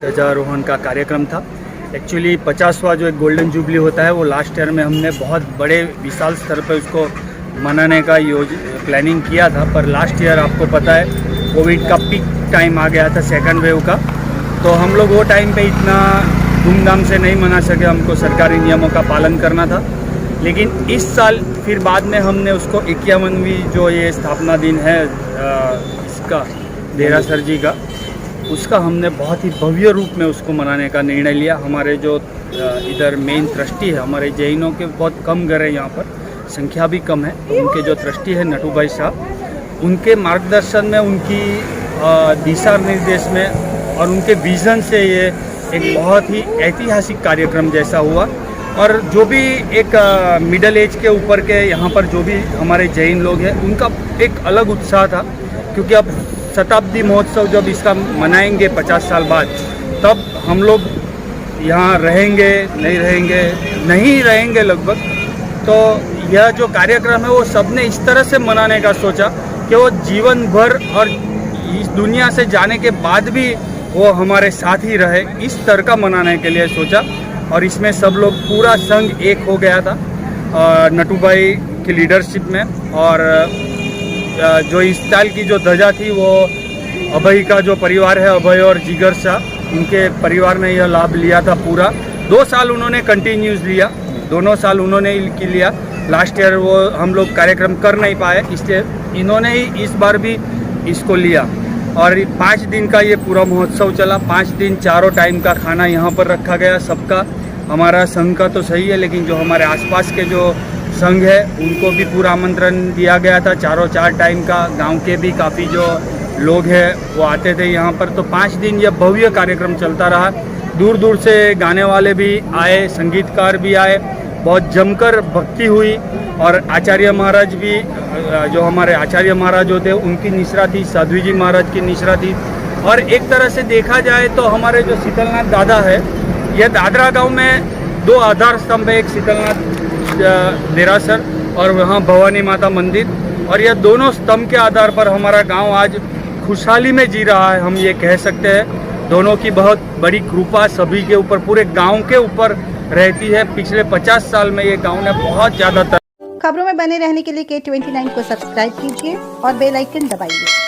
ध्वजारोहण का कार्यक्रम था। एक्चुअली 50वां जो एक गोल्डन जुबली होता है वो लास्ट ईयर में हमने बहुत बड़े विशाल स्तर पर उसको मनाने का प्लानिंग किया था, पर लास्ट ईयर आपको पता है कोविड का पीक टाइम आ गया था, सेकंड वेव का, तो हम लोग वो टाइम पे इतना धूमधाम से नहीं मना सके, हमको सरकारी नियमों का पालन करना था। लेकिन इस साल फिर बाद में हमने उसको 51वीं जो ये स्थापना दिन है इसका देरासर जी का, उसका हमने बहुत ही भव्य रूप में उसको मनाने का निर्णय लिया। हमारे जो इधर मेन ट्रस्टी है, हमारे जैनों के बहुत कम घर है, यहाँ पर संख्या भी कम है, तो उनके जो ट्रस्टी है नटू भाई साहब, उनके मार्गदर्शन में, उनकी दिशा निर्देश में और उनके विज़न से ये एक बहुत ही ऐतिहासिक कार्यक्रम जैसा हुआ। और जो भी एक मिडल एज के ऊपर के यहाँ पर जो भी हमारे जैन लोग हैं, उनका एक अलग उत्साह था, क्योंकि अब शताब्दी महोत्सव जब इसका मनाएंगे 50 साल बाद, तब हम लोग यहाँ रहेंगे नहीं रहेंगे लगभग। तो यह जो कार्यक्रम है वो सबने इस तरह से मनाने का सोचा कि वो जीवन भर और इस दुनिया से जाने के बाद भी वो हमारे साथ ही रहे, इस तरह का मनाने के लिए सोचा। और इसमें सब लोग पूरा संघ एक हो गया था नटू भाई की लीडरशिप में। और जो इस साल की जो ध्वजा थी वो अभय का जो परिवार है, अभय और जिगर शाह, उनके परिवार ने यह लाभ लिया था पूरा 2 साल उन्होंने कंटिन्यूस लिया, दोनों साल उन्होंने लिया। लास्ट ईयर वो हम लोग कार्यक्रम कर नहीं पाए, इसलिए इन्होंने ही इस बार भी इसको लिया। और 5 दिन का ये पूरा महोत्सव चला, 5 दिन चारों टाइम का खाना यहाँ पर रखा गया सबका। हमारा संघ का तो सही है, लेकिन जो हमारे आसपास के जो संघ है उनको भी पूरा आमंत्रण दिया गया था, 4 टाइम का। गांव के भी काफ़ी जो लोग हैं वो आते थे यहाँ पर। तो 5 दिन यह भव्य कार्यक्रम चलता रहा। दूर दूर से गाने वाले भी आए, संगीतकार भी आए, बहुत जमकर भक्ति हुई। और आचार्य महाराज भी, जो हमारे आचार्य महाराज होते उनकी निश्रा थी, साध्वी जी महाराज की निश्रा थी। और एक तरह से देखा जाए तो हमारे जो शीतलनाथ दादा है, यह दादरा गांव में 2 आधार स्तंभ है, एक शीतलनाथ देरासर और वहाँ भवानी माता मंदिर। और यह दोनों स्तंभ के आधार पर हमारा गांव आज खुशहाली में जी रहा है, हम ये कह सकते हैं। दोनों की बहुत बड़ी कृपा सभी के ऊपर, पूरे गांव के ऊपर रहती है। पिछले 50 साल में ये गांव ने बहुत ज़्यादा खबरों में बने रहने के लिए K29 को सब्सक्राइब कीजिए और बेल आइकन दबाइए।